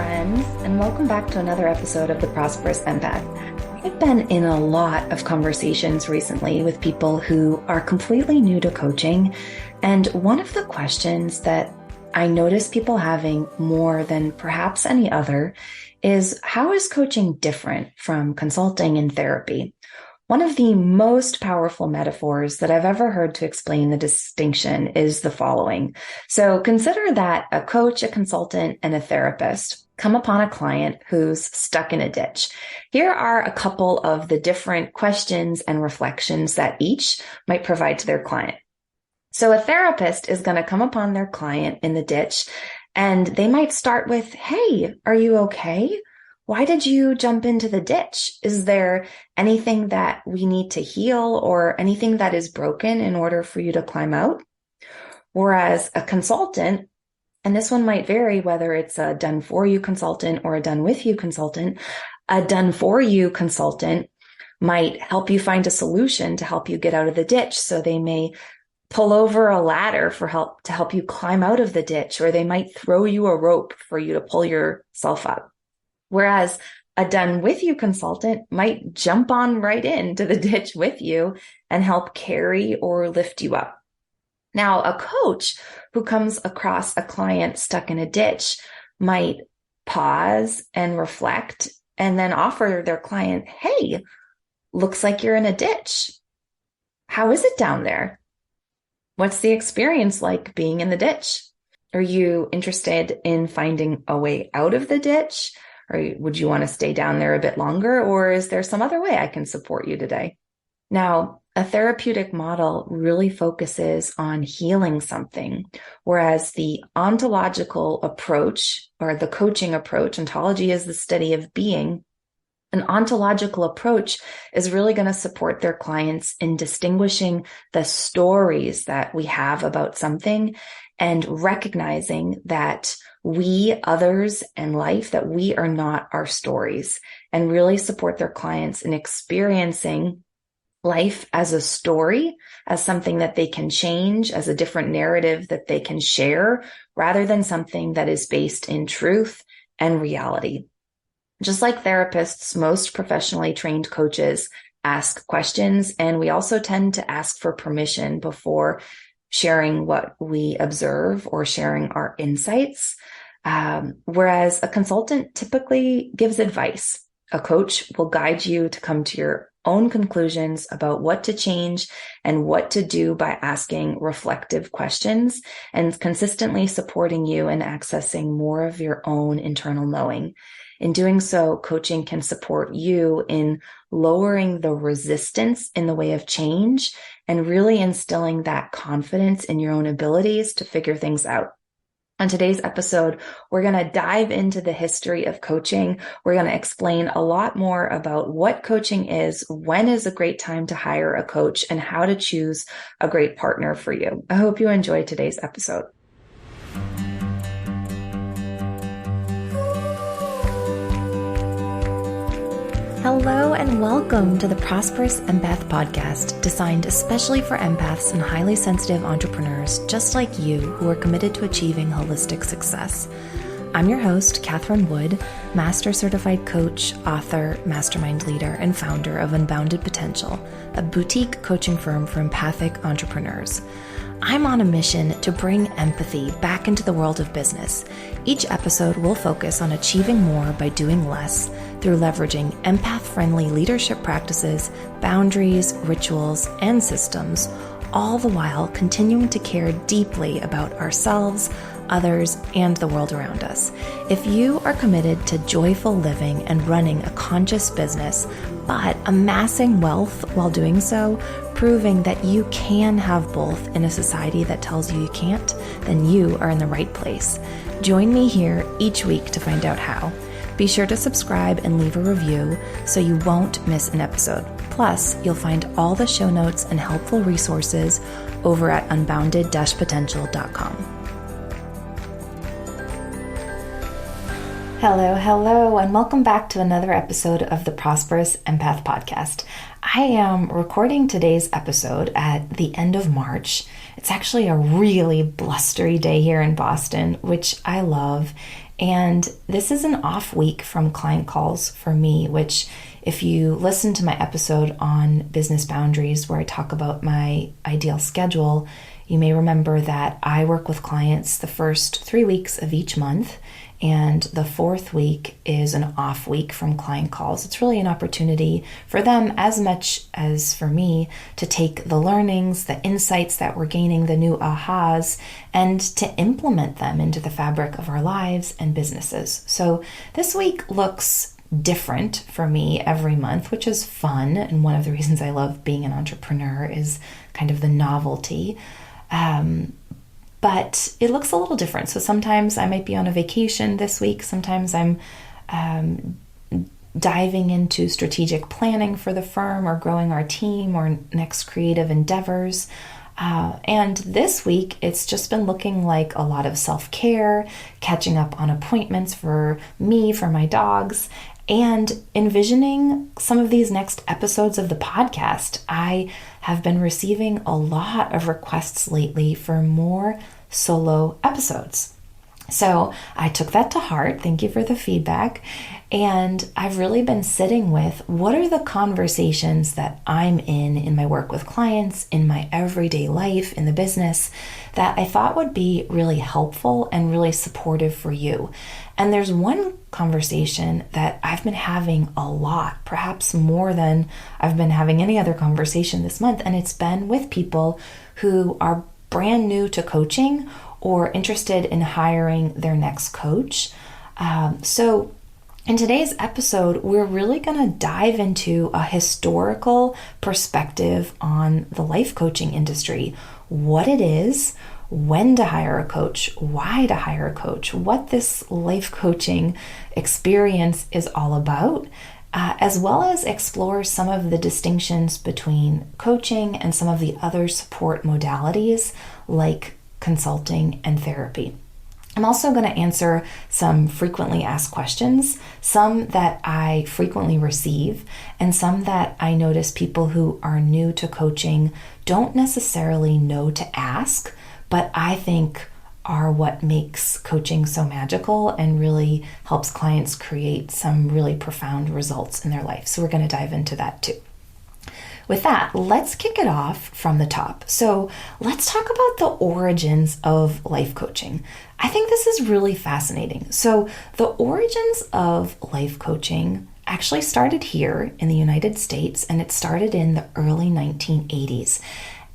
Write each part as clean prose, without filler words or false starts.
friends, and welcome back to another episode of the Prosperous Empath. I've been in a lot of conversations recently with people who are completely new to coaching, and one of the questions that I notice people having more than perhaps any other is, how is coaching different from consulting and therapy? One of the most powerful metaphors that I've ever heard to explain the distinction is the following. So consider that a coach, a consultant, and a therapist come upon a client who's stuck in a ditch. Here are a couple of the different questions and reflections that each might provide to their client. So a therapist is going to come upon their client in the ditch, and they might start with, "Hey, are you okay? Why did you jump into the ditch? Is there anything that we need to heal or anything that is broken in order for you to climb out?" Whereas a consultant, and this one might vary whether it's a done for you consultant or a done with you consultant, a done for you consultant might help you find a solution to help you get out of the ditch. So they may pull over a ladder for help to help you climb out of the ditch, or they might throw you a rope for you to pull yourself up. Whereas a done with you consultant might jump on right into the ditch with you and help carry or lift you up. Now, a coach who comes across a client stuck in a ditch might pause and reflect and then offer their client, "Hey, looks like you're in a ditch. How is it down there? What's the experience like being in the ditch? Are you interested in finding a way out of the ditch? Or would you want to stay down there a bit longer? Or is there some other way I can support you today?" Now, a therapeutic model really focuses on healing something, whereas the ontological approach, or the coaching approach — ontology is the study of being — an ontological approach is really going to support their clients in distinguishing the stories that we have about something and recognizing that we, others, and life, that we are not our stories, and really support their clients in experiencing life as a story, as something that they can change, as a different narrative that they can share, rather than something that is based in truth and reality. Just like therapists, most professionally trained coaches ask questions, and we also tend to ask for permission before sharing what we observe or sharing our insights. Whereas a consultant typically gives advice. A coach will guide you to come to your own conclusions about what to change and what to do by asking reflective questions and consistently supporting you in accessing more of your own internal knowing. In doing so, coaching can support you in lowering the resistance in the way of change and really instilling that confidence in your own abilities to figure things out. On today's episode, we're going to dive into the history of coaching. We're going to explain a lot more about what coaching is, when is a great time to hire a coach, and how to choose a great partner for you. I hope you enjoy today's episode. Hello and welcome to the Prosperous Empath podcast, designed especially for empaths and highly sensitive entrepreneurs just like you who are committed to achieving holistic success. I'm your host, Catherine Wood, Master Certified Coach, author, mastermind leader, and founder of Unbounded Potential, a boutique coaching firm for empathic entrepreneurs. I'm on a mission to bring empathy back into the world of business. Each episode will focus on achieving more by doing less through leveraging empath-friendly leadership practices, boundaries, rituals, and systems, all the while continuing to care deeply about ourselves, others, and the world around us. If you are committed to joyful living and running a conscious business, but amassing wealth while doing so, proving that you can have both in a society that tells you you can't, then you are in the right place. Join me here each week to find out how. Be sure to subscribe and leave a review so you won't miss an episode. Plus, you'll find all the show notes and helpful resources over at unbounded-potential.com. Hello, and welcome back to another episode of the Prosperous Empath podcast. I am recording today's episode at the end of March. It's actually a really blustery day here in Boston, which I love. And this is an off week from client calls for me, which if you listen to my episode on business boundaries where I talk about my ideal schedule, you may remember that I work with clients the first 3 weeks of each month, and the fourth week is an off week from client calls. It's really an opportunity for them as much as for me to take the learnings, the insights that we're gaining, the new ahas, and to implement them into the fabric of our lives and businesses. So this week looks different for me every month, which is fun. And one of the reasons I love being an entrepreneur is kind of the novelty. But it looks a little different. So sometimes I might be on a vacation this week. Sometimes I'm diving into strategic planning for the firm or growing our team or next creative endeavors. And this week, it's just been looking like a lot of self-care, catching up on appointments for me, for my dogs, and envisioning some of these next episodes of the podcast. I have been receiving a lot of requests lately for more solo episodes. So I took that to heart. Thank you for the feedback. And I've really been sitting with what are the conversations that I'm in my work with clients, in my everyday life, in the business, that I thought would be really helpful and really supportive for you. And there's one conversation that I've been having a lot, perhaps more than I've been having any other conversation this month. And it's been with people who are brand new to coaching or interested in hiring their next coach. So in today's episode, we're really going to dive into a historical perspective on the life coaching industry, what it is, when to hire a coach, why to hire a coach, what this life coaching experience is all about, as well as explore some of the distinctions between coaching and some of the other support modalities like consulting and therapy. I'm also going to answer some frequently asked questions, some that I frequently receive, and some that I notice people who are new to coaching don't necessarily know to ask, but I think are what makes coaching so magical and really helps clients create some really profound results in their life. So we're going to dive into that too. With that, let's kick it off from the top. So let's talk about the origins of life coaching. I think this is really fascinating. So the origins of life coaching actually started here in the United States, and it started in the early 1980s.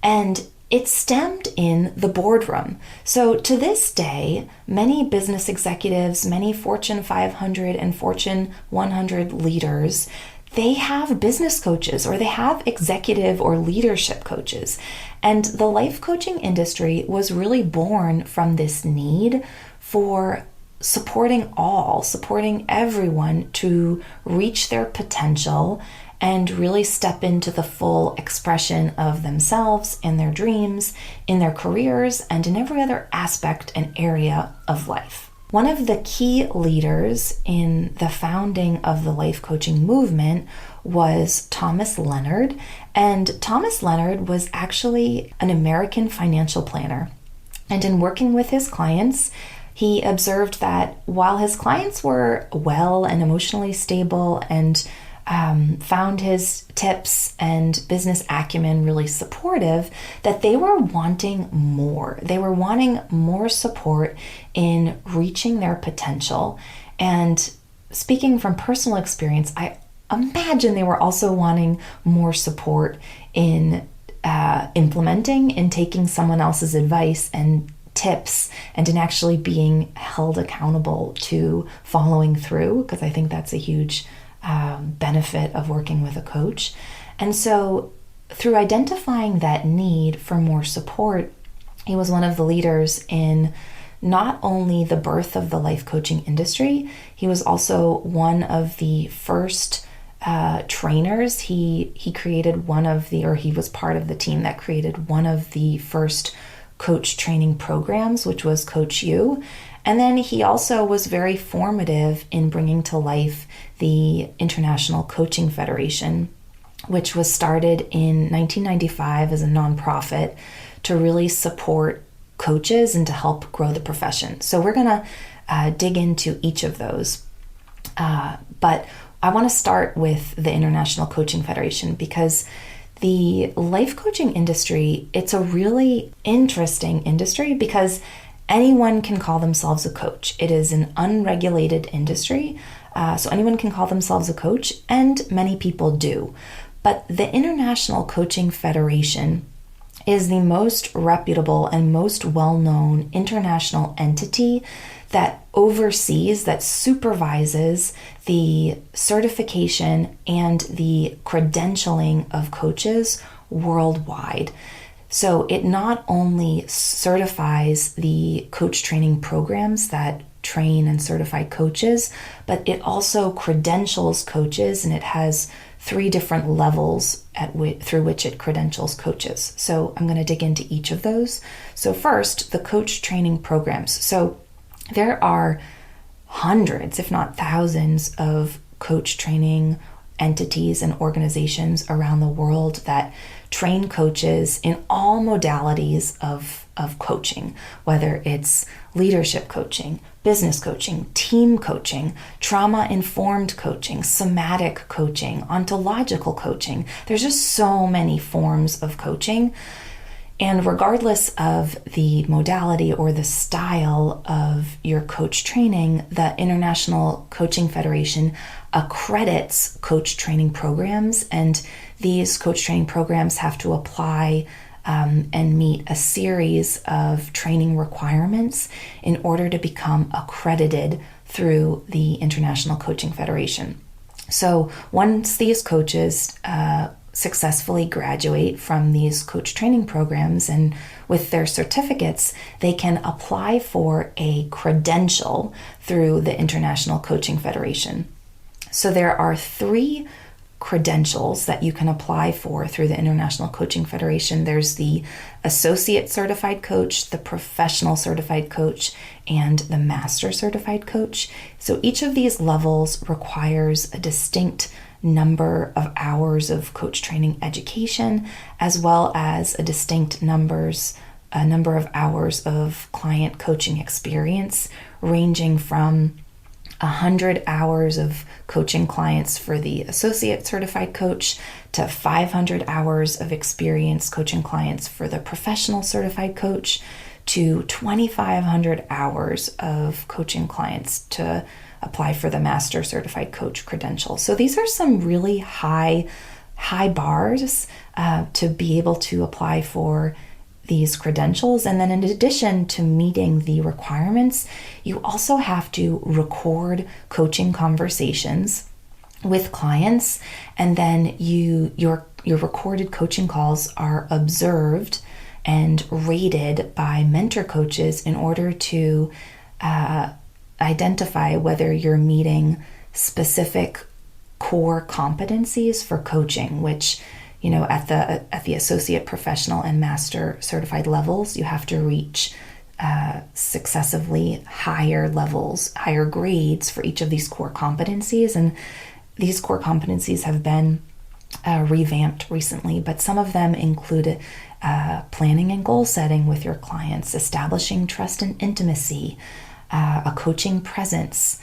And it stemmed in the boardroom. So to this day, many business executives, many Fortune 500 and Fortune 100 leaders, they have business coaches or they have executive or leadership coaches. And the life coaching industry was really born from this need for supporting everyone to reach their potential and really step into the full expression of themselves and their dreams, in their careers, and in every other aspect and area of life. One of the key leaders in the founding of the life coaching movement was Thomas Leonard. And Thomas Leonard was actually an American financial planner. And in working with his clients, he observed that while his clients were well and emotionally stable and found his tips and business acumen really supportive, that they were wanting more. They were wanting more support in reaching their potential. And speaking from personal experience, I imagine they were also wanting more support in implementing and taking someone else's advice and tips and in actually being held accountable to following through, because I think that's a huge benefit of working with a coach. And so through identifying that need for more support, he was one of the leaders in not only the birth of the life coaching industry, he was also one of the first trainers. He created he was part of the team that created one of the first coach training programs, which was Coach U. And then he also was very formative in bringing to life the International Coaching Federation, which was started in 1995 as a nonprofit to really support coaches and to help grow the profession. So we're going to dig into each of those. But I want to start with the International Coaching Federation, because the life coaching industry, it's a really interesting industry because anyone can call themselves a coach. It is an unregulated industry, so anyone can call themselves a coach, and many people do. But the International Coaching Federation is the most reputable and most well-known international entity that oversees, that supervises the certification and the credentialing of coaches worldwide. So it not only certifies the coach training programs that train and certify coaches, but it also credentials coaches, and it has 3 different levels through which it credentials coaches. So I'm going to dig into each of those. So first, the coach training programs. So there are hundreds, if not thousands, of coach training entities and organizations around the world that train coaches in all modalities of coaching, whether it's leadership coaching, business coaching, team coaching, trauma-informed coaching, somatic coaching, ontological coaching. There's just so many forms of coaching. And regardless of the modality or the style of your coach training, the International Coaching Federation accredits coach training programs, and these coach training programs have to apply and meet a series of training requirements in order to become accredited through the International Coaching Federation. So once these coaches successfully graduate from these coach training programs, and with their certificates, they can apply for a credential through the International Coaching Federation. So there are 3 credentials that you can apply for through the International Coaching Federation. There's the Associate Certified Coach, the Professional Certified Coach, and the Master Certified Coach. So each of these levels requires a distinct number of hours of coach training education, as well as a distinct number of hours of client coaching experience, ranging from 100 hours of coaching clients for the Associate Certified Coach to 500 hours of experience coaching clients for the Professional Certified Coach to 2,500 hours of coaching clients to apply for the Master Certified Coach credential. So these are some really high bars to be able to apply for these credentials. And then in addition to meeting the requirements, you also have to record coaching conversations with clients, and then your recorded coaching calls are observed and rated by mentor coaches in order to identify whether you're meeting specific core competencies for coaching, which, you know, at the associate, professional, and master certified levels, you have to reach successively higher levels, higher grades for each of these core competencies. And these core competencies have been revamped recently, but some of them include planning and goal setting with your clients, establishing trust and intimacy, a coaching presence,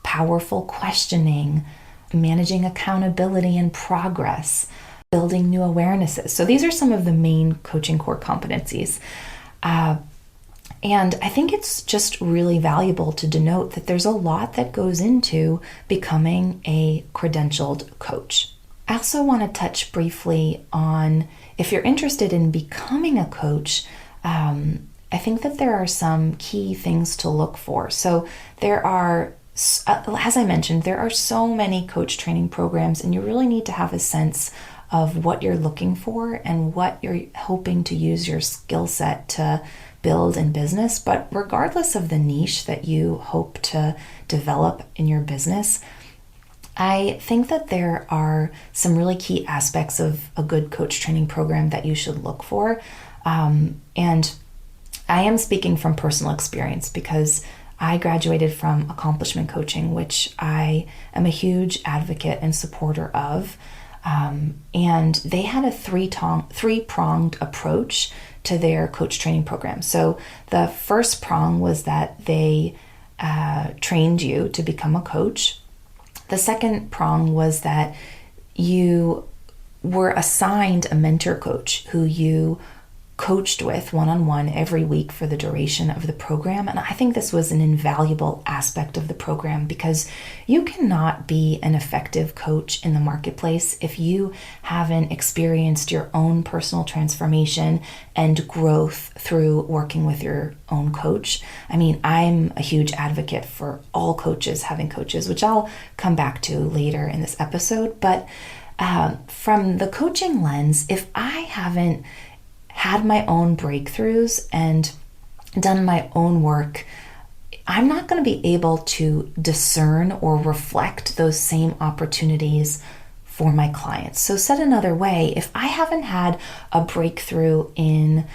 powerful questioning, managing accountability and progress, building new awarenesses. So these are some of the main coaching core competencies. And I think it's just really valuable to denote that there's a lot that goes into becoming a credentialed coach. I also want to touch briefly on, if you're interested in becoming a coach, I think that there are some key things to look for. So there are, as I mentioned, there are so many coach training programs, and you really need to have a sense of what you're looking for and what you're hoping to use your skill set to build in business. But regardless of the niche that you hope to develop in your business, I think that there are some really key aspects of a good coach training program that you should look for. And I am speaking from personal experience because I graduated from accomplishment coaching, which I am a huge advocate and supporter of. And they had a three-pronged approach to their coach training program. So the first prong was that they trained you to become a coach. The second prong was that you were assigned a mentor coach who you coached with one-on-one every week for the duration of the program. And I think this was an invaluable aspect of the program because you cannot be an effective coach in the marketplace if you haven't experienced your own personal transformation and growth through working with your own coach. I mean, I'm a huge advocate for all coaches having coaches, which I'll come back to later in this episode. But from the coaching lens, if I haven't had my own breakthroughs and done my own work, I'm not going to be able to discern or reflect those same opportunities for my clients. So said another way, if I haven't had a breakthrough in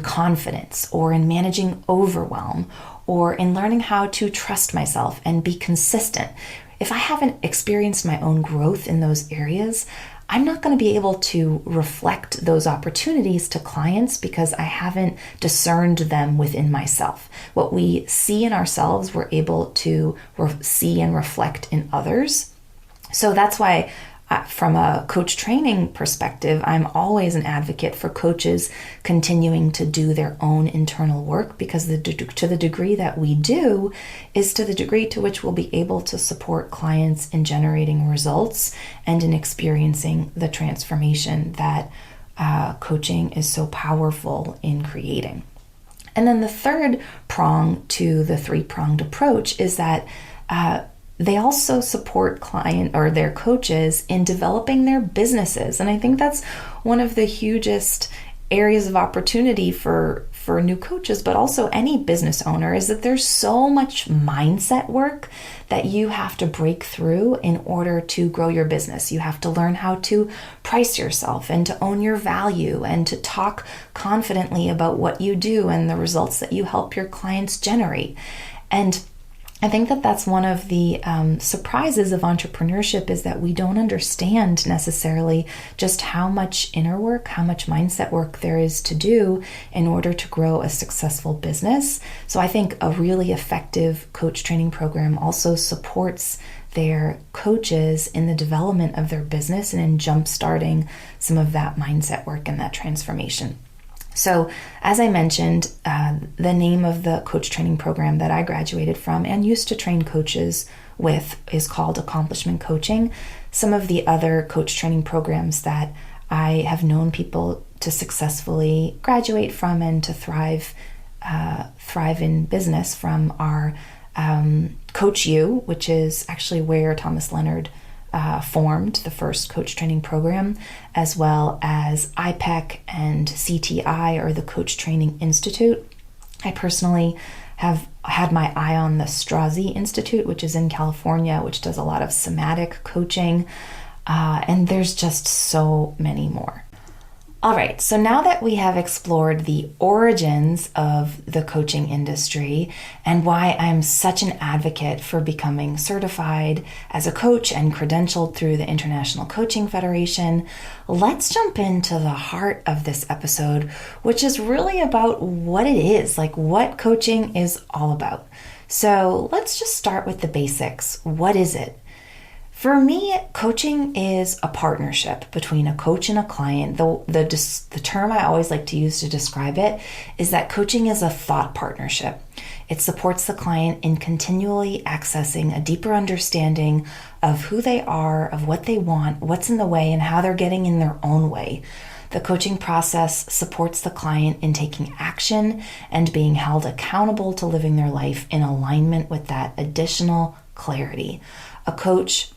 confidence or in managing overwhelm or in learning how to trust myself and be consistent, if I haven't experienced my own growth in those areas, I'm not going to be able to reflect those opportunities to clients because I haven't discerned them within myself. What we see in ourselves, we're able to see and reflect in others. So that's why from a coach training perspective, I'm always an advocate for coaches continuing to do their own internal work because to the degree that we do is to the degree to which we'll be able to support clients in generating results and in experiencing the transformation that coaching is so powerful in creating. And then the third prong to the three-pronged approach is that they also support their coaches in developing their businesses. And I think that's one of the hugest areas of opportunity for new coaches, but also any business owner, is that there's so much mindset work that you have to break through in order to grow your business. You have to learn how to price yourself and to own your value and to talk confidently about what you do and the results that you help your clients generate. And I think that that's one of the surprises of entrepreneurship, is that we don't understand necessarily just how much inner work, how much mindset work there is to do in order to grow a successful business. So I think a really effective coach training program also supports their coaches in the development of their business and in jump-starting some of that mindset work and that transformation. So as I mentioned, the name of the coach training program that I graduated from and used to train coaches with is called Accomplishment Coaching. Some of the other coach training programs that I have known people to successfully graduate from and to thrive in business from are Coach U, which is actually where Thomas Leonard formed the first coach training program, as well as IPEC and CTI, or the Coach Training Institute. I personally have had my eye on the Strozzi Institute, which is in California, which does a lot of somatic coaching, and there's just so many more. All right, so now that we have explored the origins of the coaching industry and why I'm such an advocate for becoming certified as a coach and credentialed through the International Coaching Federation, let's jump into the heart of this episode, which is really about what it is, like what coaching is all about. So let's just start with the basics. What is it? For me, coaching is a partnership between a coach and a client. The term I always like to use to describe it is that coaching is a thought partnership. It supports the client in continually accessing a deeper understanding of who they are, of what they want, what's in the way, and how they're getting in their own way. The coaching process supports the client in taking action and being held accountable to living their life in alignment with that additional clarity. A coach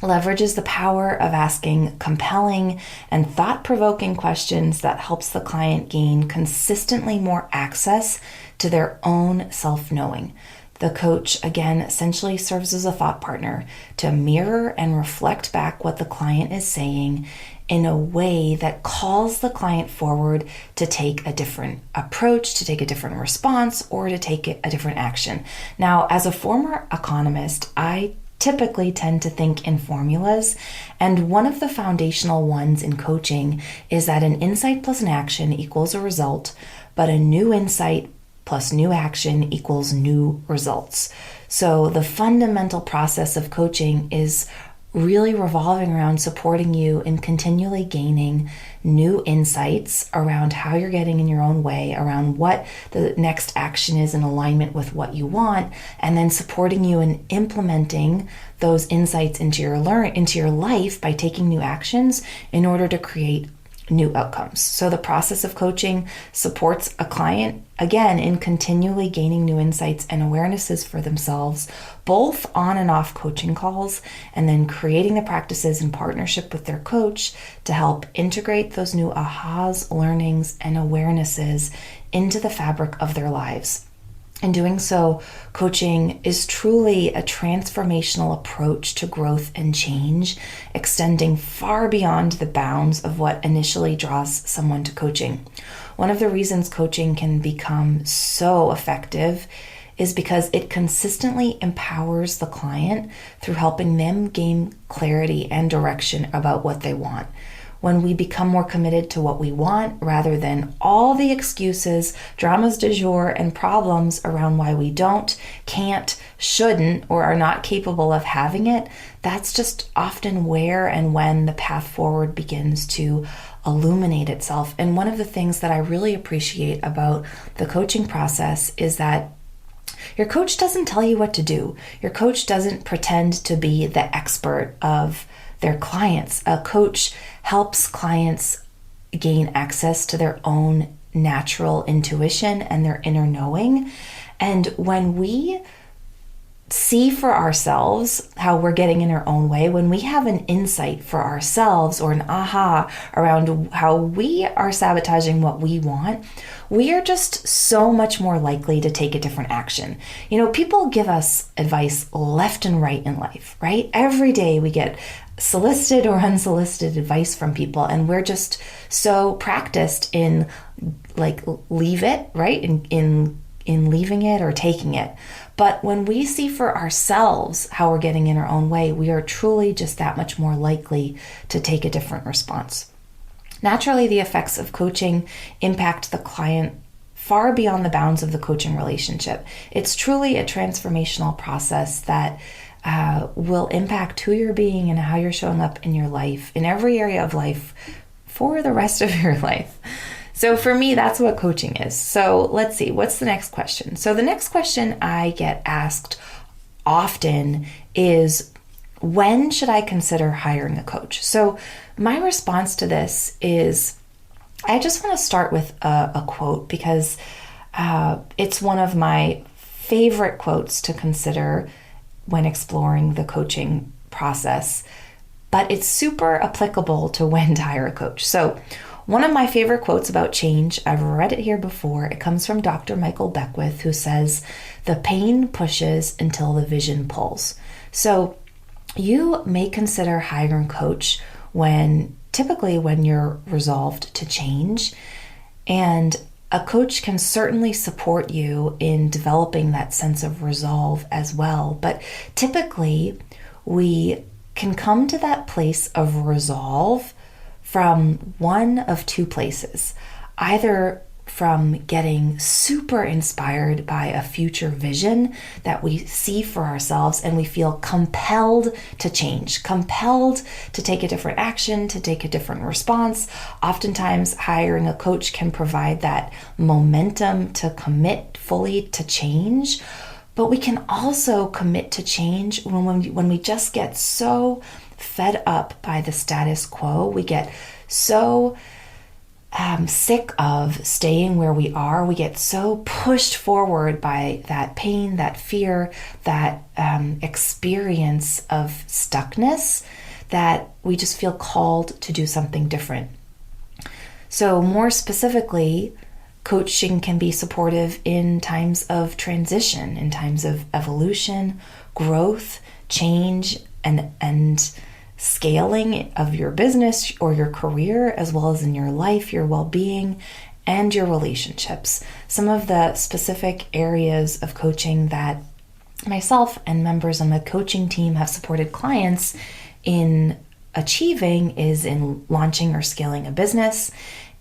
leverages the power of asking compelling and thought-provoking questions that helps the client gain consistently more access to their own self-knowing. The coach, again, essentially serves as a thought partner to mirror and reflect back what the client is saying in a way that calls the client forward to take a different approach, to take a different response, or to take a different action. Now, as a former economist, I typically tend to think in formulas. And one of the foundational ones in coaching is that an insight plus an action equals a result, but a new insight plus new action equals new results. So the fundamental process of coaching is really revolving around supporting you in continually gaining new insights around how you're getting in your own way, around what the next action is in alignment with what you want, and then supporting you in implementing those insights into your life by taking new actions in order to create new outcomes. So the process of coaching supports a client, again, in continually gaining new insights and awarenesses for themselves, both on and off coaching calls, and then creating the practices in partnership with their coach to help integrate those new ahas, learnings, and awarenesses into the fabric of their lives. In doing so, coaching is truly a transformational approach to growth and change, extending far beyond the bounds of what initially draws someone to coaching. One of the reasons coaching can become so effective is because it consistently empowers the client through helping them gain clarity and direction about what they want. When we become more committed to what we want rather than all the excuses, dramas du jour, and problems around why we don't, can't, shouldn't, or are not capable of having it, that's just often where and when the path forward begins to illuminate itself. And one of the things that I really appreciate about the coaching process is that your coach doesn't tell you what to do. Your coach doesn't pretend to be the expert of their clients. A coach helps clients gain access to their own natural intuition and their inner knowing. And when we see for ourselves how we're getting in our own way, when we have an insight for ourselves or an aha around how we are sabotaging what we want, we are just so much more likely to take a different action. You know, people give us advice left and right in life, right? Every day we get solicited or unsolicited advice from people, and we're just so practiced in like leave it, right? In leaving it or taking it. But when we see for ourselves how we're getting in our own way, we are truly just that much more likely to take a different response. Naturally, the effects of coaching impact the client far beyond the bounds of the coaching relationship. It's truly a transformational process that will impact who you're being and how you're showing up in your life, in every area of life, for the rest of your life. So for me, that's what coaching is. So let's see, what's the next question? So the next question I get asked often is, when should I consider hiring a coach? So my response to this is, I just want to start with a quote because it's one of my favorite quotes to consider when exploring the coaching process, but it's super applicable to when to hire a coach. So one of my favorite quotes about change, I've read it here before. It comes from Dr. Michael Beckwith, who says, "The pain pushes until the vision pulls." So you may consider hiring a coach typically when you're resolved to change. And a coach can certainly support you in developing that sense of resolve as well. But typically we can come to that place of resolve from one of two places, either from getting super inspired by a future vision that we see for ourselves and we feel compelled to change, compelled to take a different action, to take a different response. Oftentimes, hiring a coach can provide that momentum to commit fully to change. But we can also commit to change when we just get so fed up by the status quo. We get so sick of staying where we are. We get so pushed forward by that pain, that fear, that experience of stuckness that we just feel called to do something different. So more specifically, coaching can be supportive in times of transition, in times of evolution, growth, change, and scaling of your business or your career, as well as in your life, your well-being, and your relationships. Some of the specific areas of coaching that myself and members on the coaching team have supported clients in achieving is in launching or scaling a business,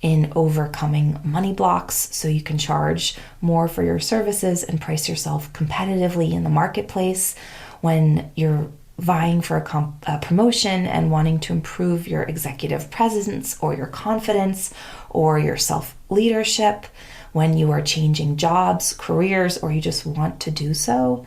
in overcoming money blocks so you can charge more for your services and price yourself competitively in the marketplace when you're vying for a promotion and wanting to improve your executive presence or your confidence or your self-leadership, when you are changing jobs, careers, or you just want to do so.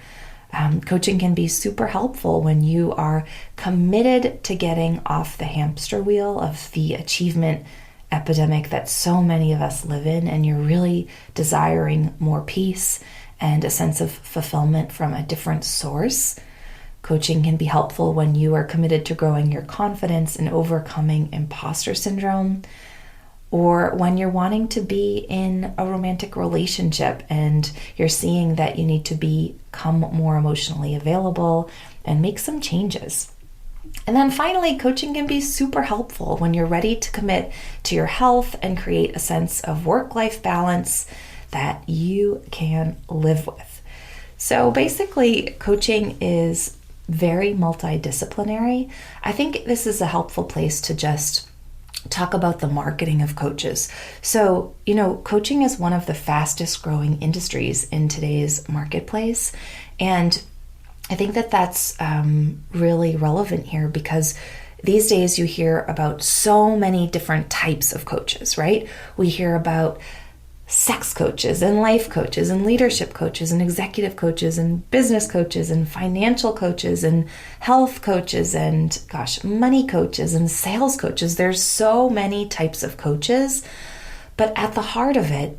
Coaching can be super helpful when you are committed to getting off the hamster wheel of the achievement epidemic that so many of us live in, and you're really desiring more peace and a sense of fulfillment from a different source. Coaching can be helpful when you are committed to growing your confidence and overcoming imposter syndrome, or when you're wanting to be in a romantic relationship and you're seeing that you need to become more emotionally available and make some changes. And then finally, coaching can be super helpful when you're ready to commit to your health and create a sense of work-life balance that you can live with. So basically, coaching is very multidisciplinary. I think this is a helpful place to just talk about the marketing of coaches. So, coaching is one of the fastest growing industries in today's marketplace. And I think that that's really relevant here because these days you hear about so many different types of coaches, right? We hear about sex coaches and life coaches and leadership coaches and executive coaches and business coaches and financial coaches and health coaches and money coaches and sales coaches. There's so many types of coaches, but at the heart of it,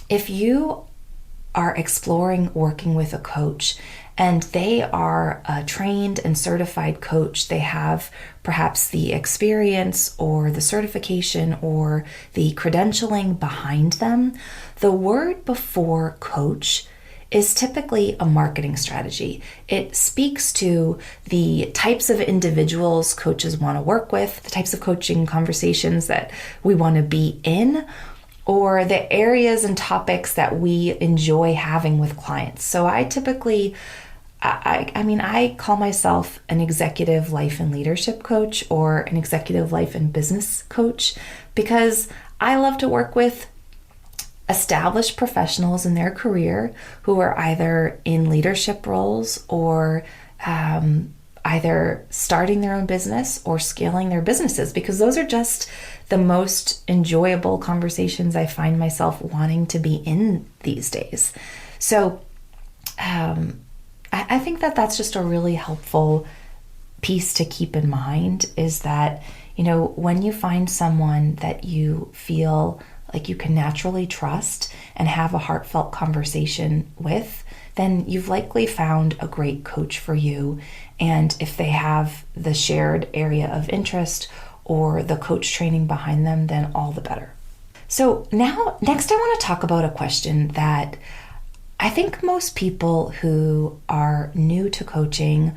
if you are exploring working with a coach and they are a trained and certified coach, they have perhaps the experience or the certification or the credentialing behind them, the word before coach is typically a marketing strategy. It speaks to the types of individuals coaches want to work with, the types of coaching conversations that we want to be in, or the areas and topics that we enjoy having with clients. So I typically I call myself an executive life and leadership coach or an executive life and business coach because I love to work with established professionals in their career who are either in leadership roles or either starting their own business or scaling their businesses, because those are just the most enjoyable conversations I find myself wanting to be in these days. So I think that that's just a really helpful piece to keep in mind, is that, when you find someone that you feel like you can naturally trust and have a heartfelt conversation with, then you've likely found a great coach for you. And if they have the shared area of interest or the coach training behind them, then all the better. So next I want to talk about a question that I think most people who are new to coaching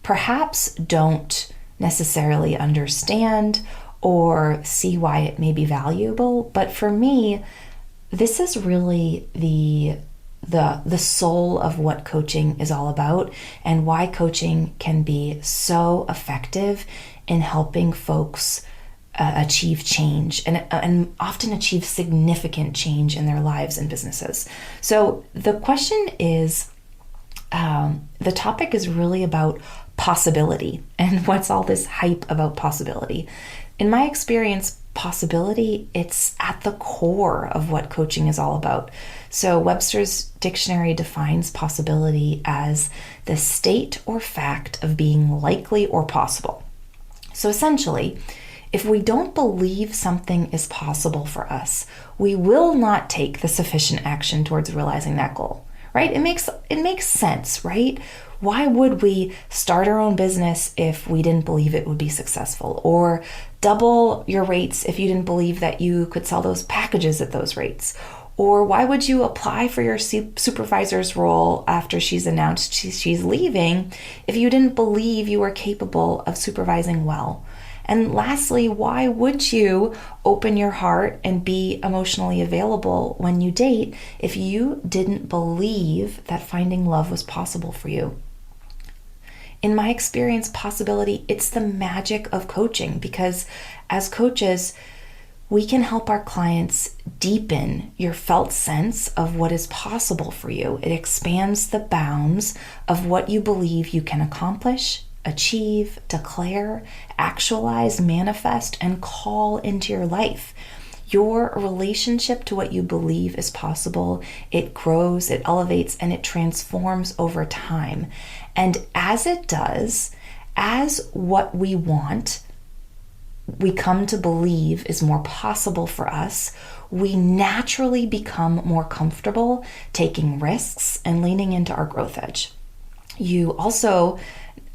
perhaps don't necessarily understand or see why it may be valuable. But for me, this is really the soul of what coaching is all about and why coaching can be so effective in helping folks achieve change and often achieve significant change in their lives and businesses. So the question is, the topic is really about possibility and what's all this hype about possibility. In my experience, possibility, it's at the core of what coaching is all about. So Webster's dictionary defines possibility as the state or fact of being likely or possible. So essentially, if we don't believe something is possible for us, we will not take the sufficient action towards realizing that goal, right? It makes sense, right? Why would we start our own business if we didn't believe it would be successful? Or double your rates if you didn't believe that you could sell those packages at those rates? Or why would you apply for your supervisor's role after she's announced she's leaving if you didn't believe you were capable of supervising well? And lastly, why would you open your heart and be emotionally available when you date if you didn't believe that finding love was possible for you? In my experience, possibility, it's the magic of coaching, because as coaches, we can help our clients deepen your felt sense of what is possible for you. It expands the bounds of what you believe you can accomplish, achieve, declare, actualize, manifest, and call into your life. Your relationship to what you believe is possible, it grows, it elevates, and it transforms over time. And as it does, as what we want, we come to believe is more possible for us, we naturally become more comfortable taking risks and leaning into our growth edge. You also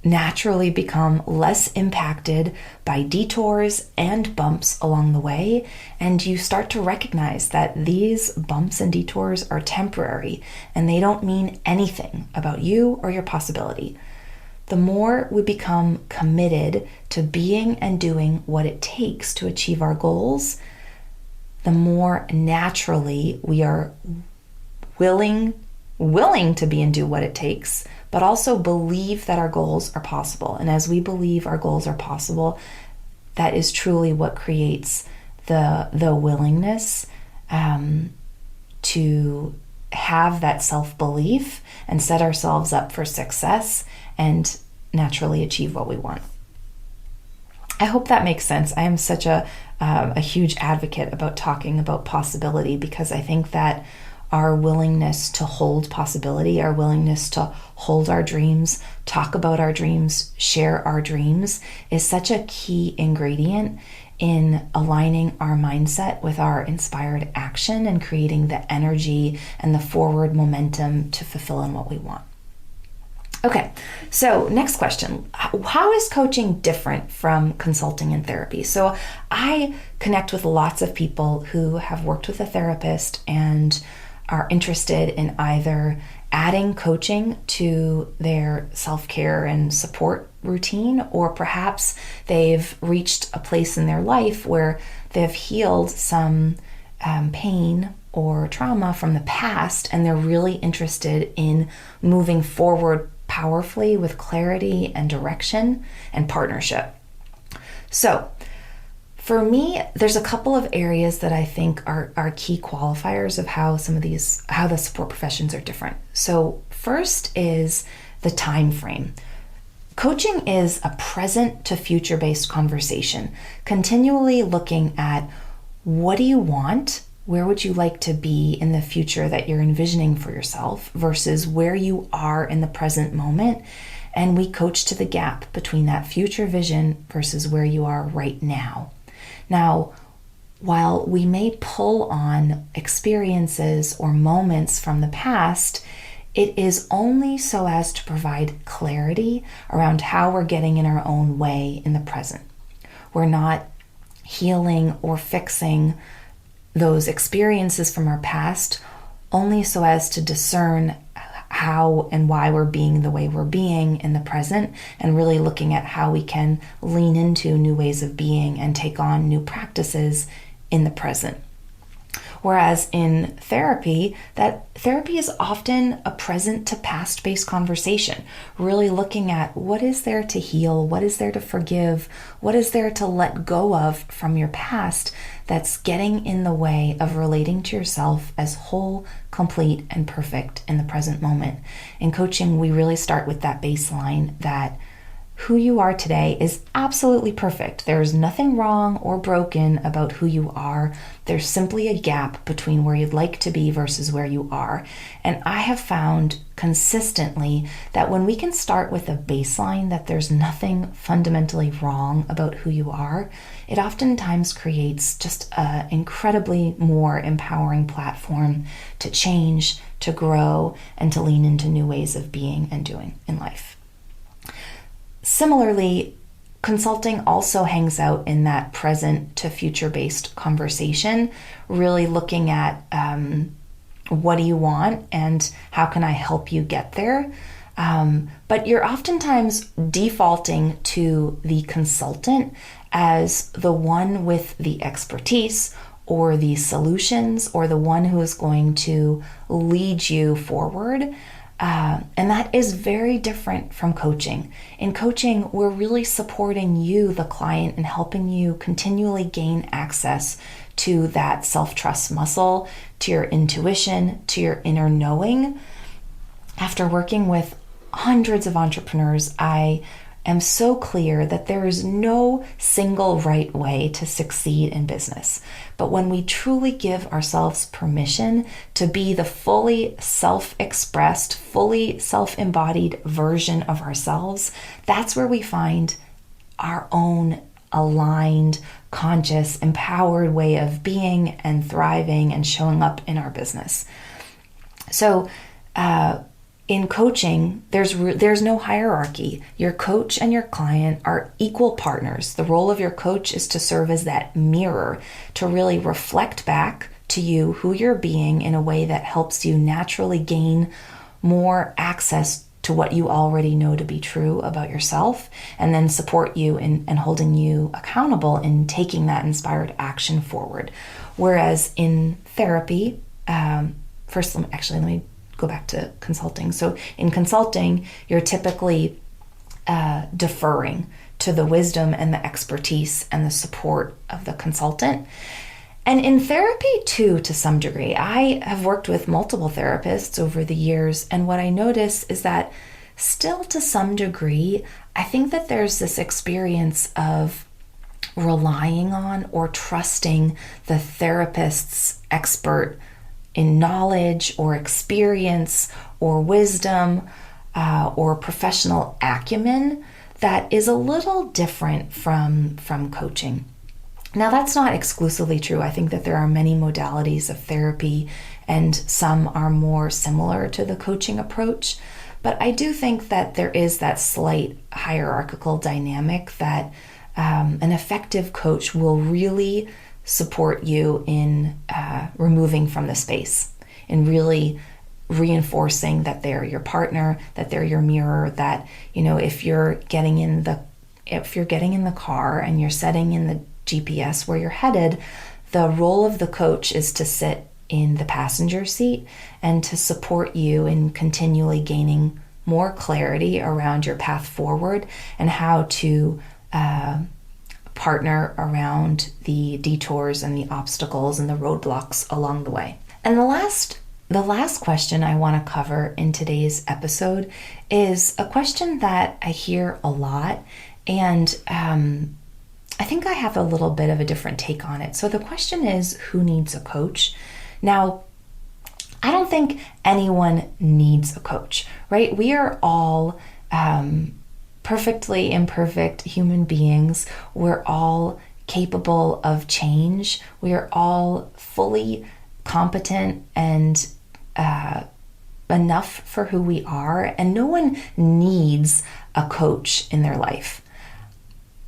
naturally become less impacted by detours and bumps along the way, and you start to recognize that these bumps and detours are temporary and they don't mean anything about you or your possibility. The more we become committed to being and doing what it takes to achieve our goals, the more naturally we are willing to be and do what it takes, but also believe that our goals are possible. And as we believe our goals are possible, that is truly what creates the willingness to have that self-belief and set ourselves up for success and naturally achieve what we want. I hope that makes sense. I am such a huge advocate about talking about possibility, because I think that our willingness to hold possibility, our willingness to hold our dreams, talk about our dreams, share our dreams, is such a key ingredient in aligning our mindset with our inspired action and creating the energy and the forward momentum to fulfill in what we want. Okay, so next question. How is coaching different from consulting and therapy? So I connect with lots of people who have worked with a therapist and are interested in either adding coaching to their self-care and support routine, or perhaps they've reached a place in their life where they've healed some pain or trauma from the past, and they're really interested in moving forward powerfully with clarity and direction and partnership. So for me, there's a couple of areas that I think are key qualifiers of how the support professions are different. So first is the time frame. Coaching is a present to future based conversation, continually looking at what do you want, where would you like to be in the future that you're envisioning for yourself versus where you are in the present moment. And we coach to the gap between that future vision versus where you are right now. Now, while we may pull on experiences or moments from the past, it is only so as to provide clarity around how we're getting in our own way in the present. We're not healing or fixing those experiences from our past only so as to discern how and why we're being the way we're being in the present, and really looking at how we can lean into new ways of being and take on new practices in the present. Whereas in therapy, that therapy is often a present to past based conversation, really looking at what is there to heal, what is there to forgive, what is there to let go of from your past that's getting in the way of relating to yourself as whole, complete, and perfect in the present moment. In coaching, we really start with that baseline that who you are today is absolutely perfect. There's nothing wrong or broken about who you are. There's simply a gap between where you'd like to be versus where you are. And I have found consistently that when we can start with a baseline that there's nothing fundamentally wrong about who you are, it oftentimes creates just an incredibly more empowering platform to change, to grow, and to lean into new ways of being and doing in life. Similarly, consulting also hangs out in that present to future based conversation, really looking at what do you want and how can I help you get there. But you're oftentimes defaulting to the consultant as the one with the expertise or the solutions or the one who is going to lead you forward. And that is very different from coaching. In coaching, we're really supporting you, the client, and helping you continually gain access to that self-trust muscle, to your intuition, to your inner knowing. After working with hundreds of entrepreneurs, I am so clear that there is no single right way to succeed in business. But when we truly give ourselves permission to be the fully self-expressed, fully self-embodied version of ourselves, that's where we find our own aligned, conscious, empowered way of being and thriving and showing up in our business. So, in coaching, there's no hierarchy. Your coach and your client are equal partners. The role of your coach is to serve as that mirror, to really reflect back to you who you're being in a way that helps you naturally gain more access to what you already know to be true about yourself, and then support you in holding you accountable in taking that inspired action forward. Whereas in therapy, let me go back to consulting. So in consulting, you're typically deferring to the wisdom and the expertise and the support of the consultant. And in therapy too, to some degree, I have worked with multiple therapists over the years. And what I notice is that still to some degree, I think that there's this experience of relying on or trusting the therapist's expert in knowledge or experience or wisdom or professional acumen that is a little different from coaching. Now, that's not exclusively true. I think that there are many modalities of therapy and some are more similar to the coaching approach. But I do think that there is that slight hierarchical dynamic that an effective coach will really support you in removing from the space, in really reinforcing that they're your partner, that they're your mirror, that, if you're getting in the car and you're setting in the GPS where you're headed, the role of the coach is to sit in the passenger seat and to support you in continually gaining more clarity around your path forward and how to partner around the detours and the obstacles and the roadblocks along the way. And the last question I want to cover in today's episode is a question that I hear a lot, and I think I have a little bit of a different take on it. So the question is, who needs a coach? Now, I don't think anyone needs a coach, right? We are all perfectly imperfect human beings. We're all capable of change. We are all fully competent and enough for who we are, and no one needs a coach in their life.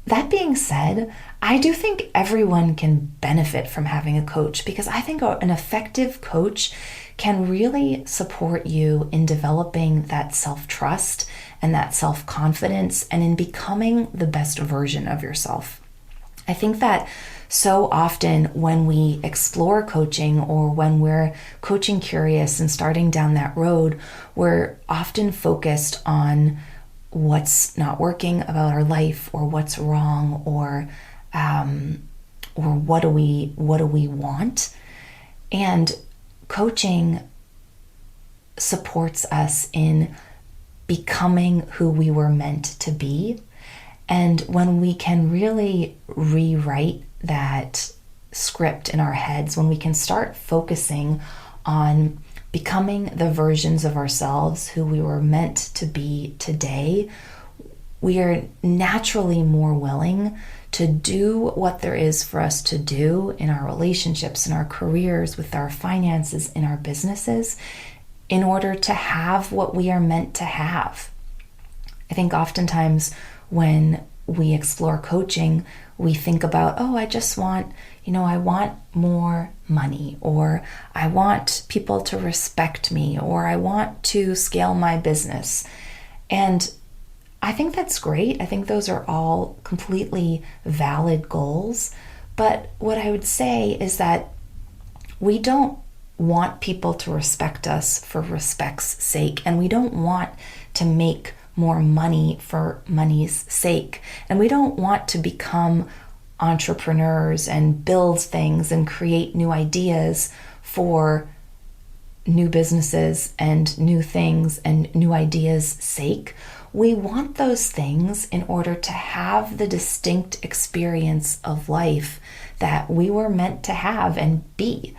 That being said, I do think everyone can benefit from having a coach, because I think an effective coach can really support you in developing that self-trust and that self-confidence and in becoming the best version of yourself. I think that so often when we explore coaching or when we're coaching curious and starting down that road, we're often focused on what's not working about our life, or what's wrong, or what do we want. And coaching supports us in becoming who we were meant to be. And when we can really rewrite that script in our heads, when we can start focusing on becoming the versions of ourselves who we were meant to be today, we are naturally more willing to do what there is for us to do in our relationships, in our careers, with our finances, in our businesses, in order to have what we are meant to have. I think oftentimes when we explore coaching, we think about, I just want, I want more money, or I want people to respect me, or I want to scale my business. And I think that's great. I think those are all completely valid goals. But what I would say is that we don't want people to respect us for respect's sake, and we don't want to make more money for money's sake, and we don't want to become entrepreneurs and build things and create new ideas for new businesses and new things and new ideas' sake. We want those things in order to have the distinct experience of life that we were meant to have and be.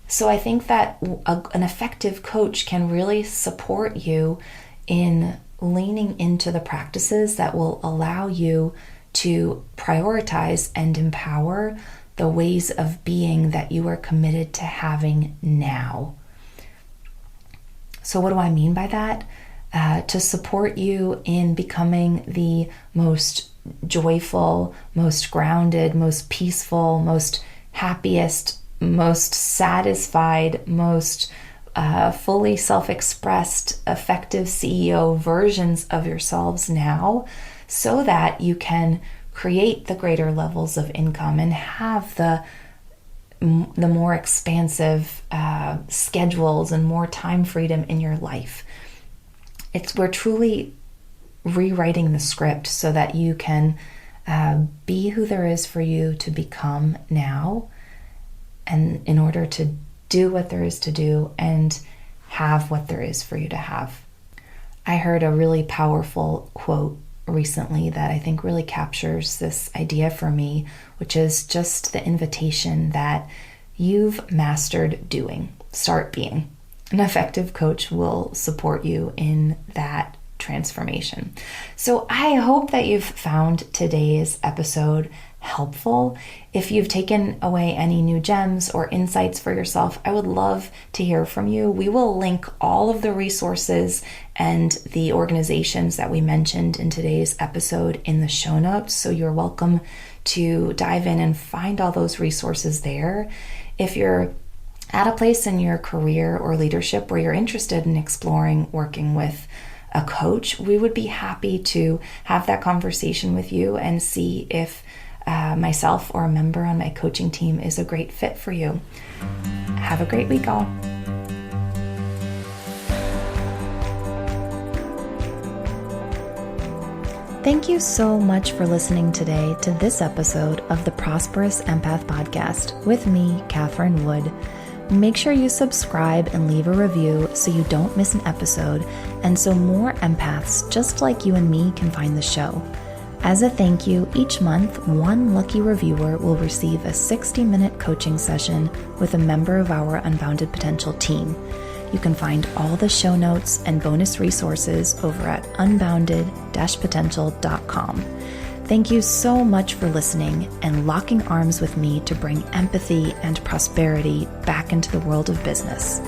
So I think that an effective coach can really support you in leaning into the practices that will allow you to prioritize and empower the ways of being that you are committed to having now. So what do I mean by that? To support you in becoming the most joyful, most grounded, most peaceful, most happiest, most satisfied, most fully self-expressed, effective CEO versions of yourselves now, so that you can create the greater levels of income and have the more expansive schedules and more time freedom in your life. We're truly rewriting the script so that you can be who there is for you to become now, and in order to do what there is to do and have what there is for you to have. I heard a really powerful quote recently that I think really captures this idea for me, which is just the invitation that you've mastered doing. Start being. An effective coach will support you in that transformation. So I hope that you've found today's episode helpful. If you've taken away any new gems or insights for yourself, I would love to hear from you. We will link all of the resources and the organizations that we mentioned in today's episode in the show notes. So you're welcome to dive in and find all those resources there. If you're at a place in your career or leadership where you're interested in exploring working with a coach, we would be happy to have that conversation with you and see if myself or a member on my coaching team is a great fit for you. Have a great week, all. Thank you so much for listening today to this episode of the Prosperous Empath podcast with me, Catherine Wood. Make sure you subscribe and leave a review so you don't miss an episode, and so more empaths just like you and me can find the show. As a thank you, each month, one lucky reviewer will receive a 60-minute coaching session with a member of our Unbounded Potential team. You can find all the show notes and bonus resources over at unbounded-potential.com. Thank you so much for listening and locking arms with me to bring empathy and prosperity back into the world of business.